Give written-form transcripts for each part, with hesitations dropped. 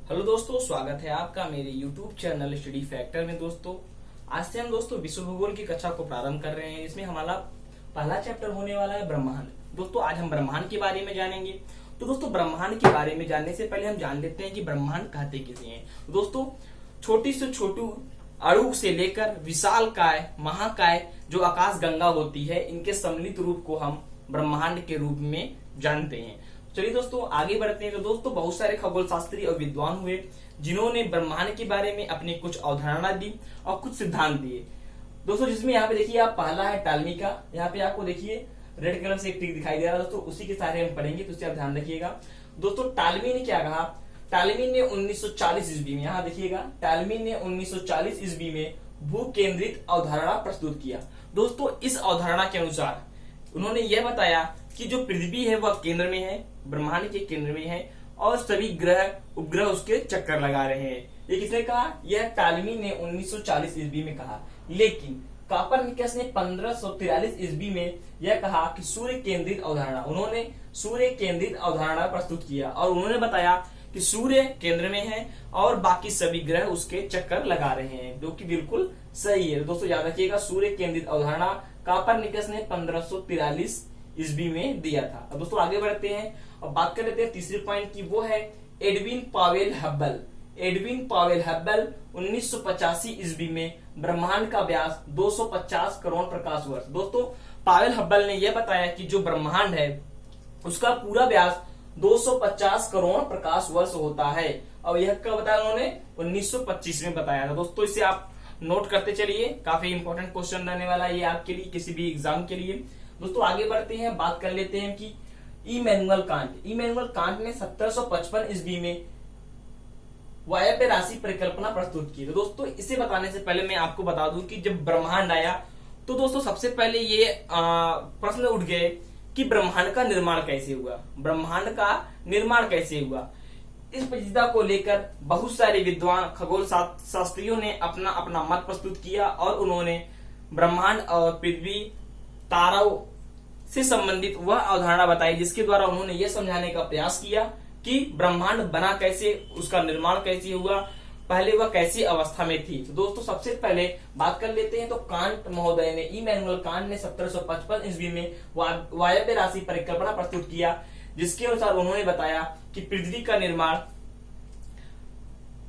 Hello दोस्तों, स्वागत है आपका मेरे YouTube चैनल स्टडी फैक्टर में। दोस्तों आज से हम विश्व भूगोल की कक्षा को प्रारंभ कर रहे हैं। इसमें हमारा पहला चैप्टर होने वाला है ब्रह्मांड। दोस्तों आज हम ब्रह्मांड के बारे में जानेंगे। तो दोस्तों ब्रह्मांड के बारे में जानने से पहले हम जान लेते हैं कि ब्रह्मांड कहते किसे हैं। दोस्तों छोटी से छोटू अणु से लेकर विशाल काय महाकाय जो आकाश गंगा होती है, इनके सम्मिलित रूप को हम ब्रह्मांड के रूप में जानते हैं। चलिए दोस्तों आगे बढ़ते हैं। तो दोस्तों बहुत सारे खगोल शास्त्री और विद्वान हुए जिन्होंने ब्रह्मांड के बारे में अपनी कुछ अवधारणा दी और कुछ सिद्धांत दिए। दोस्तों जिसमें यहाँ पे देखिए आप पहला है टालमी का। यहाँ पे आपको देखिए रेड कलर से एक टिक दिखाई दे रहा है। दोस्तों उसी के सारे हम पढ़ेंगे, तो उससे आप ध्यान रखिएगा। दोस्तों टालमी ने क्या कहा? टालमी ने 1940 ईस्वी में, यहाँ देखिएगा, टालमी ने 1940 ईस्वी में भू केंद्रित अवधारणा प्रस्तुत किया। दोस्तों इस अवधारणा के अनुसार उन्होंने यह बताया कि जो पृथ्वी है वह केंद्र में है, ब्रह्मांड के केंद्र में है और सभी ग्रह उपग्रह उसके चक्कर लगा रहे हैं। ये किसने कहा? यह टालमी ने 1940 ईस्वी में कहा। लेकिन कोपरनिकस ने 1543 ईस्वी में यह कहा कि सूर्य केंद्रित अवधारणा, उन्होंने सूर्य केंद्रित अवधारणा प्रस्तुत किया और उन्होंने बताया कि सूर्य केंद्र में है और बाकी सभी ग्रह उसके चक्कर लगा रहे हैं, जो कि बिल्कुल सही है। दोस्तों याद रखिएगा, सूर्य केंद्रित अवधारणा कोपरनिकस ने 1543 ईस्वी में दिया था। अब दोस्तों आगे बढ़ते हैं और बात कर लेते हैं तीसरे पॉइंट की, वो है Edwin Powell Hubble. Edwin Powell Hubble 1985 ईस्वी में ब्रह्मांड का व्यास 250 करोड़ प्रकाश वर्ष। दोस्तों पावेल हब्बल ने यह बताया कि जो ब्रह्मांड है उसका पूरा व्यास 250 करोड़ प्रकाश वर्ष होता है। और यह कब बताया उन्होंने? 1925 में बताया था। दोस्तों इसे आप नोट करते चलिए, काफी इंपॉर्टेंट क्वेश्चन रहने वाला है ये आपके लिए, किसी भी एग्जाम के लिए। दोस्तों आगे बढ़ते हैं, बात कर लेते हैं कि इमैनुअल कांट। इमैनुअल कांट ने 1755 ईस्वी में वायव्य राशि परिकल्पना प्रस्तुत की। तो दोस्तों इसे बताने से पहले मैं आपको बता दूं कि जब ब्रह्मांड आया तो दोस्तों सबसे पहले ये प्रश्न उठ गए कि ब्रह्मांड का निर्माण कैसे हुआ। ब्रह्मांड का निर्माण कैसे हुआ, इस पेचीदा को लेकर बहुत सारे विद्वान खगोल शास्त्रियों ने अपना अपना मत प्रस्तुत किया और उन्होंने ब्रह्मांड और पृथ्वी तारों से संबंधित वह अवधारणा बताई जिसके द्वारा उन्होंने यह समझाने का प्रयास किया कि ब्रह्मांड बना कैसे, उसका निर्माण कैसे हुआ, पहले वह कैसी अवस्था में थी। तो दोस्तों सबसे पहले बात कर लेते हैं। तो कांट महोदय ने, इमैनुअल कांट ने 1755 ईस्वी में वायव्य राशि परिकल्पना प्रस्तुत किया, जिसके अनुसार उन्होंने बताया कि पृथ्वी का निर्माण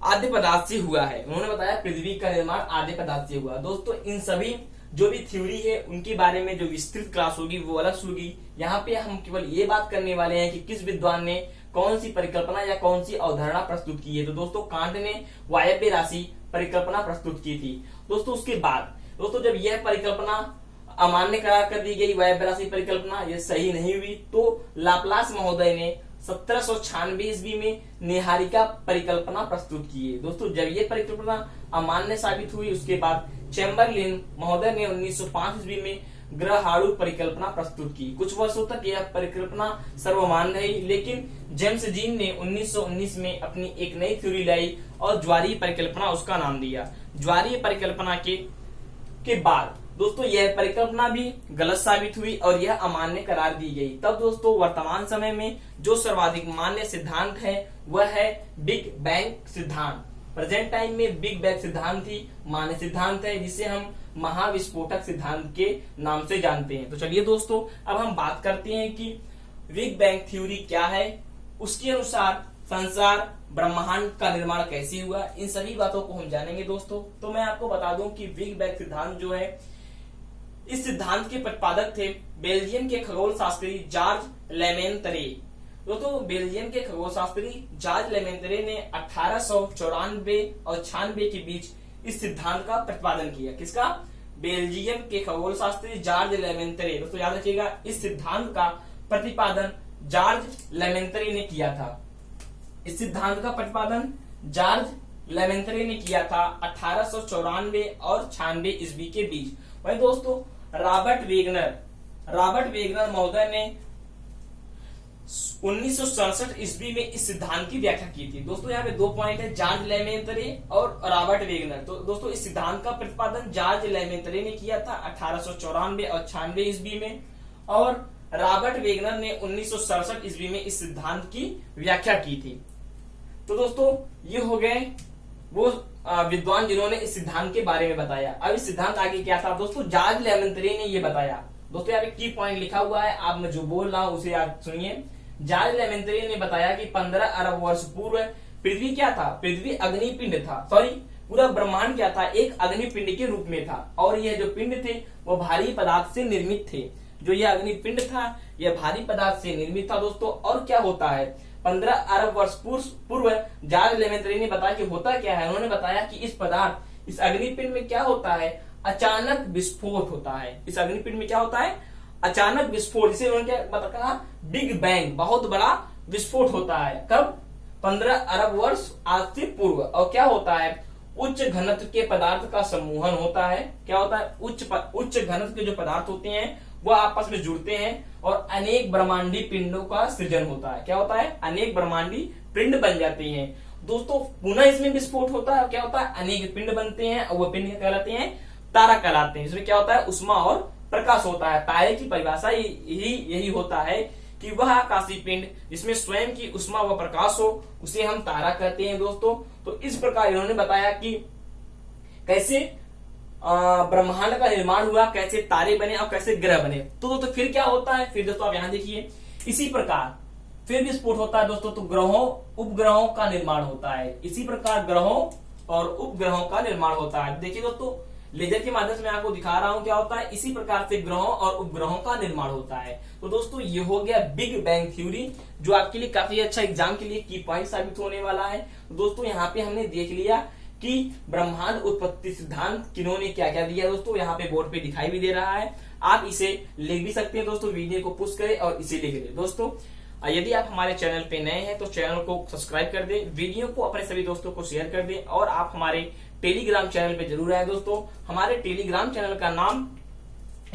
आद्य पदार्थ से हुआ है। उन्होंने बताया पृथ्वी का निर्माण आद्य पदार्थ से हुआ। दोस्तों इन सभी जो भी थ्योरी है उनके बारे में जो विस्तृत क्लास होगी वो अलग होगी। यहाँ पे हम केवल ये बात करने वाले हैं कि किस विद्वान ने कौन सी परिकल्पना या कौन सी अवधारणा प्रस्तुत की है। तो दोस्तों कांट ने वायव्य राशि परिकल्पना प्रस्तुत की थी। दोस्तों उसके बाद दोस्तों जब यह परिकल्पना अमान्य करार कर दी गई, वायव्य राशि परिकल्पना यह सही नहीं हुई, तो लाप्लास महोदय ने 1796 ईस्वी में निहारिका परिकल्पना प्रस्तुत की है। दोस्तों जब यह परिकल्पना अमान्य साबित हुई उसके बाद चैम्बरलिन महोदय ने 1905 ईस्वी में ग्रहाणु परिकल्पना प्रस्तुत की। कुछ वर्षों तक यह परिकल्पना सर्वमान्य रही, लेकिन जेम्स जीन ने 1919 में अपनी एक नई थ्योरी लाई और ज्वारीय परिकल्पना उसका नाम दिया। ज्वारीय परिकल्पना के बाद दोस्तों यह परिकल्पना भी गलत साबित हुई और यह अमान्य करार दी गई। तब दोस्तों वर्तमान समय में जो सर्वाधिक मान्य सिद्धांत है वह है बिग बैंग सिद्धांत। प्रेजेंट टाइम में बिग बैंग सिद्धांत ही मान्य सिद्धांत है, जिसे हम महाविस्फोटक सिद्धांत के नाम से जानते हैं। तो चलिए दोस्तों अब हम बात करते हैं कि बिग बैंग थ्योरी क्या है, उसके अनुसार संसार ब्रह्मांड का निर्माण कैसे हुआ, इन सभी बातों को हम जानेंगे। दोस्तों तो मैं आपको बता दूं कि बिग बैंग सिद्धांत जो है, इस सिद्धांत के प्रतिपादक थे बेल्जियम के खगोल शास्त्री जॉर्ज लेमेंतरे। दोस्तों बेल्जियम के खगोल शास्त्री जॉर्ज लेमेंतरे ने 1894 और 96 के बीच इस सिद्धांत का प्रतिपादन किया। किसका? बेल्जियम के खगोल शास्त्री जॉर्ज लेमेंतरे। दोस्तों याद रखिएगा, इस सिद्धांत का प्रतिपादन जॉर्ज लेमेंतरे ने किया था। इस सिद्धांत का प्रतिपादन जॉर्ज लेमेंतरे ने किया था 1894 और 96 ईस्वी के बीच। वही दोस्तों रॉबर्ट वेगनर महोदय ने 1967 ईस्वी में इस सिद्धांत की व्याख्या की थी। दोस्तों यहाँ पे दो पॉइंट है, जॉर्ज लेमेंतरे और रॉबर्ट वेगनर। तो दोस्तों इस सिद्धांत का प्रतिपादन जॉर्ज लेमेंतरे ने किया था 1894 और 96 ईस्वी में, और रॉबर्ट वेगनर ने 1967 ईस्वी में इस सिद्धांत की व्याख्या की थी। तो दोस्तों ये हो गए वो विद्वान जिन्होंने इस सिद्धांत के बारे में बताया। अब इस सिद्धांत आगे क्या था दोस्तों, जॉर्ज लेमेंत्री ने ये बताया। दोस्तों यहाँ पे की पॉइंट लिखा हुआ है, आप मैं जो बोल रहा हूं उसे आप सुनिए। जॉर्ज लेमेंत्री ने बताया कि 15 अरब वर्ष पूर्व पृथ्वी क्या था, पृथ्वी अग्निपिंड था, सॉरी पूरा ब्रह्मांड क्या था, एक अग्निपिंड के रूप में था। और यह जो पिंड थे वो भारी पदार्थ से निर्मित थे। जो यह अग्निपिंड था यह भारी पदार्थ से निर्मित था दोस्तों। और क्या होता है, 15 अरब वर्ष पूर्व जॉर्ज लेमेंत्री ने बताया कि होता क्या है। उन्होंने बताया कि इस पदार्थ, इस अग्निपिंड में क्या होता है, अचानक विस्फोट होता है। इस अग्निपिंड में क्या होता है, अचानक विस्फोट, जिसे उन्होंने क्या कहा, बिग बैंग, बहुत बड़ा विस्फोट होता है। कब, 15 अरब वर्ष आज से पूर्व। और क्या होता है, उच्च घनत्व के पदार्थ का समूहन होता है। क्या होता है, उच्च घनत्व के जो पदार्थ होते हैं वो आपस में जुड़ते हैं और अनेक ब्रह्मांडीय पिंडों का सृजन होता है। क्या होता है, अनेक ब्रह्मांडीय पिंड बन जाते हैं दोस्तों। पुनः इसमें विस्फोट होता है, क्या होता है, अनेक पिंड बनते हैं और वो पिंड क्या कहलाते हैं, तारा कहलाते हैं। इसमें क्या होता है, उष्मा और प्रकाश होता है। तारे की परिभाषा यही होता है कि वह आकाशीय पिंड जिसमें स्वयं की उष्मा व प्रकाश हो उसे हम तारा कहते हैं दोस्तों। तो इस प्रकार इन्होंने बताया कि कैसे ब्रह्मांड का निर्माण हुआ, कैसे तारे बने और कैसे ग्रह बने। तो फिर क्या होता है, फिर दोस्तों आप यहां देखिए, इसी प्रकार फिर विस्फोट होता है दोस्तों। तो ग्रहों उपग्रहों का निर्माण होता है। इसी प्रकार ग्रहों और उपग्रहों का निर्माण होता है। देखिए दोस्तों, लेजर के माध्यम से मैं आपको दिखा रहा हूं क्या होता है, इसी प्रकार से ग्रहों और उपग्रहों का निर्माण होता है। तो दोस्तों ये हो गया बिग बैंग थ्योरी, जो आपके लिए काफी अच्छा एग्जाम के लिए की पॉइंट साबित होने वाला है। तो दोस्तों यहाँ पे हमने देख लिया कि ब्रह्मांड उत्पत्ति सिद्धांत किन्होंने क्या क्या दिया दोस्तों। यहाँ पे बोर्ड पे दिखाई भी दे रहा है, आप इसे लिख भी सकते हैं दोस्तों। वीडियो को पुश करें और इसे लिख लें दोस्तों। यदि आप हमारे चैनल पे नए हैं तो चैनल को सब्सक्राइब कर दें, वीडियो को अपने सभी दोस्तों को शेयर कर दें और आप हमारे टेलीग्राम चैनल पे जरूर आए दोस्तों। हमारे टेलीग्राम चैनल का नाम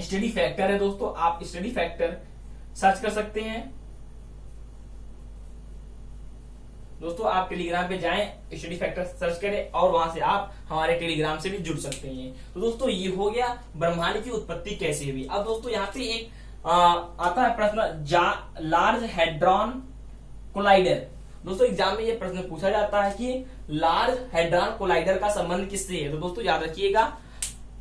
स्टडी फैक्टर है दोस्तों। आप स्टडी फैक्टर सर्च कर सकते हैं दोस्तों। आप टेलीग्राम पे जाएं, स्टडी फैक्टर सर्च करें और वहां से आप हमारे टेलीग्राम से भी जुड़ सकते हैं। तो दोस्तों ये हो गया ब्रह्मांड की उत्पत्ति कैसे हुई। अब दोस्तों यहाँ पे एक आता है प्रश्न, लार्ज हैड्रॉन कोलाइडर। दोस्तों एग्जाम में ये प्रश्न पूछा जाता है कि लार्ज हैड्रॉन कोलाइडर का संबंध किससे है। तो दोस्तों याद रखिएगा,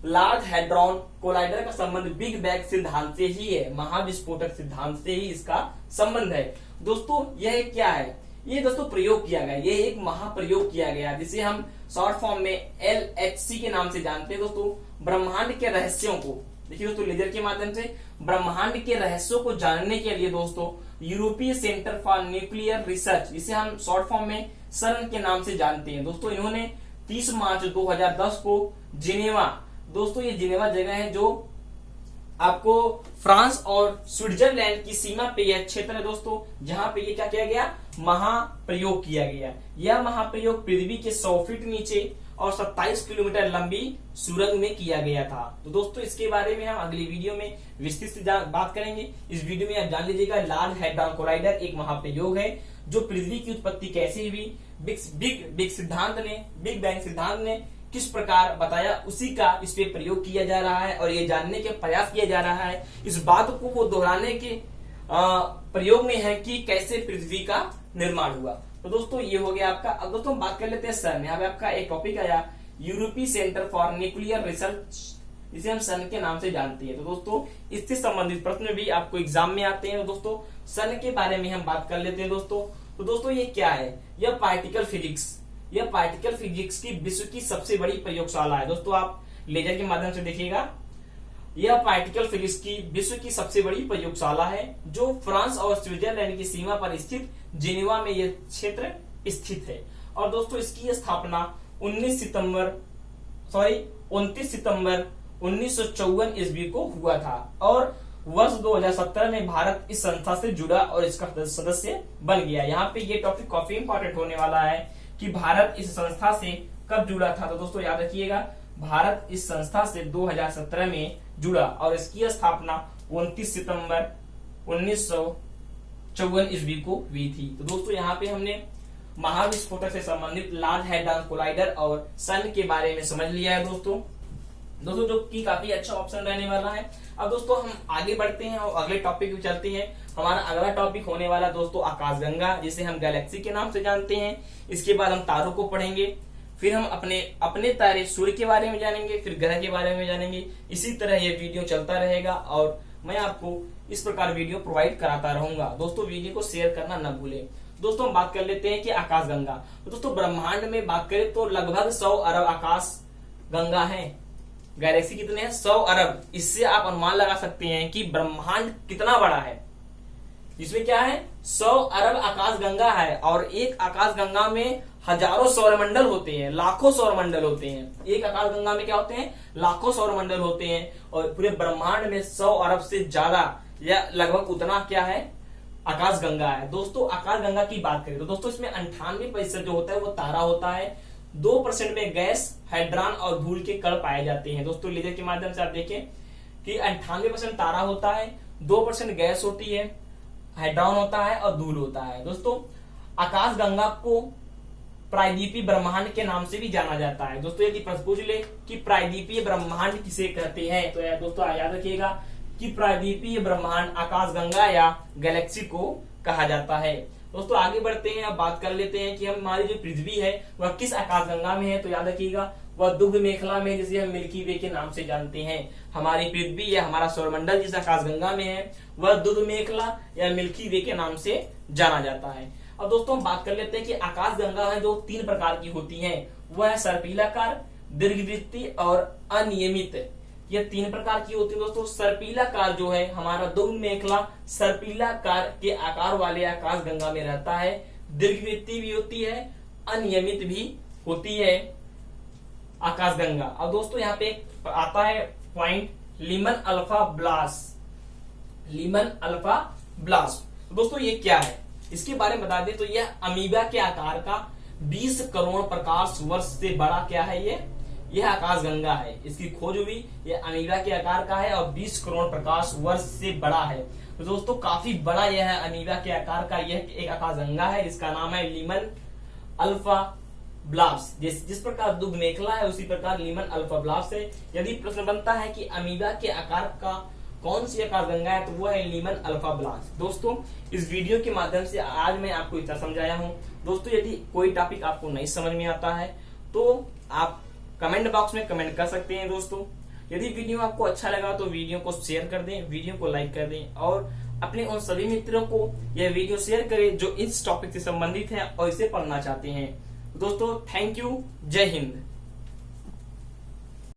लार्ज हैड्रॉन कोलाइडर का संबंध बिग बैंग सिद्धांत से ही है, महाविस्फोटक सिद्धांत से ही इसका संबंध है दोस्तों। यह क्या है, ये दोस्तों प्रयोग किया गया, ये एक महाप्रयोग किया गया जिसे हम शॉर्ट फॉर्म में LHC के नाम से जानते हैं दोस्तों। ब्रह्मांड के रहस्यों को, देखिए दोस्तों, लेजर के माध्यम से ब्रह्मांड के रहस्यों को जानने के लिए दोस्तों यूरोपीय सेंटर फॉर न्यूक्लियर रिसर्च, जिसे हम शॉर्ट फॉर्म में CERN के नाम से जानते हैं दोस्तों, इन्होंने 30 मार्च 2010 को जिनेवा, दोस्तों ये जिनेवा जगह है जो आपको फ्रांस और स्विट्जरलैंड की सीमा पे यह क्षेत्र है दोस्तों, जहां पे ये क्या किया गया, महाप्रयोग किया गया। यह महाप्रयोग पृथ्वी के 100 फीट नीचे और 27 किलोमीटर लंबी सुरंग में किया गया था। तो दोस्तों इसके बारे में हम अगली वीडियो में विस्तृत से बात करेंगे। इस वीडियो में आप जान लीजिएगा, लार्ज हैड्रॉन कोलाइडर एक महाप्रयोग है जो पृथ्वी की उत्पत्ति कैसे हुई, बिग बैंग सिद्धांत ने किस प्रकार बताया, उसी का इस पे प्रयोग किया जा रहा है और ये जानने के प्रयास किया जा रहा है, इस बात को वो दोहराने के प्रयोग में है कि कैसे पृथ्वी का निर्माण हुआ। तो दोस्तों ये हो गया आपका। अब दोस्तों बात कर लेते हैं CERN। यहाँ पे आपका एक टॉपिक आया, यूरोपीय सेंटर फॉर न्यूक्लियर रिसर्च, जिसे हम CERN के नाम से जानते हैं। तो दोस्तों इससे संबंधित प्रश्न भी आपको एग्जाम में आते हैं। तो दोस्तों CERN के बारे में हम बात कर लेते हैं दोस्तों। तो दोस्तों ये क्या है, यह पार्टिकल फिजिक्स की विश्व की सबसे बड़ी प्रयोगशाला है दोस्तों। आप लेजर के माध्यम से देखिएगा, यह पार्टिकल फिजिक्स की विश्व की सबसे बड़ी प्रयोगशाला है जो फ्रांस और स्विट्जरलैंड की सीमा पर स्थित जिनेवा में यह क्षेत्र स्थित है। और दोस्तों इसकी स्थापना 29 सितंबर 1954 ईस्वी को हुआ था और वर्ष 2017 में भारत इस संस्था से जुड़ा और इसका सदस्य बन गया। यहाँ पे ये टॉपिक काफी इंपॉर्टेंट होने वाला है कि भारत इस संस्था से कब जुड़ा था। तो दोस्तों याद रखिएगा, भारत इस संस्था से 2017 में जुड़ा और इसकी स्थापना 29 सितंबर 1954 ईस्वी को हुई थी। तो दोस्तों यहाँ पे हमने महाविस्फोटक से संबंधित लार्ज हैड्रॉन कोलाइडर और CERN के बारे में समझ लिया है दोस्तों। दोस्तों, जो कि काफी अच्छा ऑप्शन रहने वाला है। अब दोस्तों हम आगे बढ़ते हैं और अगले टॉपिक पे चलते हैं। हमारा अगला टॉपिक होने वाला दोस्तों आकाशगंगा, जिसे हम गैलेक्सी के नाम से जानते हैं। इसके बाद हम तारों को पढ़ेंगे, फिर हम अपने अपने तारे सूर्य के बारे में जानेंगे, फिर ग्रह के बारे में जानेंगे। इसी तरह ये वीडियो चलता रहेगा और मैं आपको इस प्रकार वीडियो प्रोवाइड कराता रहूंगा। दोस्तों, वीडियो को शेयर करना न भूलें। दोस्तों, हम बात कर लेते हैं कि आकाशगंगा। तो दोस्तों, ब्रह्मांड में बात करें तो लगभग 100 अरब आकाश गंगा है। गैलेक्सी कितने हैं? 100 अरब। इससे आप अनुमान लगा सकते हैं कि ब्रह्मांड कितना बड़ा है। इसमें क्या है? 100 अरब आकाश गंगा है और एक आकाश गंगा में हजारों सौरमंडल होते हैं, लाखों सौरमंडल होते हैं। एक आकाश गंगा में क्या होते हैं? लाखों सौरमंडल होते हैं। और पूरे ब्रह्मांड में 100 अरब से ज्यादा या लगभग उतना क्या है? आकाश गंगा है। दोस्तों, आकाश गंगा की बात करें तो दोस्तों इसमें 98% जो होता है वो तारा होता है। 2% में गैस, हाइड्रॉन और धूल के कण पाए जाते हैं। दोस्तों, लेजर के माध्यम से आप देखें कि 98% तारा होता है, 2% गैस होती है, हाइड्रॉन होता है और धूल होता है। दोस्तों, आकाश गंगा को प्रायद्वीपीय ब्रह्मांड के नाम से भी जाना जाता है। दोस्तों, यदि प्रश्न पूछ ले कि प्रायद्वीपीय ब्रह्मांड किसे कहते हैं, तो दोस्तों याद रखिएगा कि प्रायद्वीपीय ब्रह्मांड आकाशगंगा या गैलेक्सी को कहा जाता है। दोस्तों, आगे बढ़ते हैं। अब बात कर लेते हैं कि हमारी जो पृथ्वी है वह किस आकाशगंगा में है। तो याद रखिएगा वह दुग्ध मेखला में, जिसे हम मिल्की वे के नाम से जानते हैं। हमारी पृथ्वी या हमारा सौरमंडल जिस आकाशगंगा में है वह दुग्ध मेखला या मिल्की वे के नाम से जाना जाता है। अब दोस्तों हम बात कर लेते हैं कि आकाशगंगा है जो 3 प्रकार की होती हैं। वह है सर्पिलाकार, दीर्घवृत्तीय और अनियमित। ये 3 प्रकार की होती है। दोस्तों, सर्पिलाकार जो है हमारा दुग्ध मेखला सर्पिलाकार के आकार वाले आकाश गंगा में रहता है। दीर्घवृत्तीय भी होती है, अनियमित भी होती है आकाश गंगा। अब दोस्तों यहाँ पे आता है point Lyman alpha blob. Lyman alpha blob दोस्तों ये क्या है इसके बारे में बता दें तो यह अमीबा के आकार का 20 करोड़ प्रकाश वर्ष से बड़ा क्या है? यह आकाशगंगा है। इसकी खोज हुई, यह अमीबा के आकार का है और 20 करोड़ प्रकाश वर्ष से बड़ा है। तो दोस्तों काफी बड़ा यह है, अमीबा के आकार का यह एक आकाशगंगा है। इसका नाम है लीमन अल्फा ब्लास। जिस प्रकार दुग्ध मेखला है उसी प्रकार लीमन अल्फा ब्लास है। यदि प्रश्न बनता है कि अमीबा के आकार का कौन सी आकाशगंगा है तो वो है लीमन अल्फा ब्लास। दोस्तों, इस वीडियो के माध्यम से आज मैं आपको इतना समझाया हूं। दोस्तों, यदि कोई टॉपिक आपको नहीं समझ में आता है तो आप कमेंट बॉक्स में कमेंट कर सकते हैं। दोस्तों, यदि वीडियो आपको अच्छा लगा तो वीडियो को शेयर कर दें, वीडियो को लाइक कर दें और अपने उन सभी मित्रों को यह वीडियो शेयर करें जो इस टॉपिक से संबंधित है और इसे पढ़ना चाहते हैं। दोस्तों, थैंक यू। जय हिंद।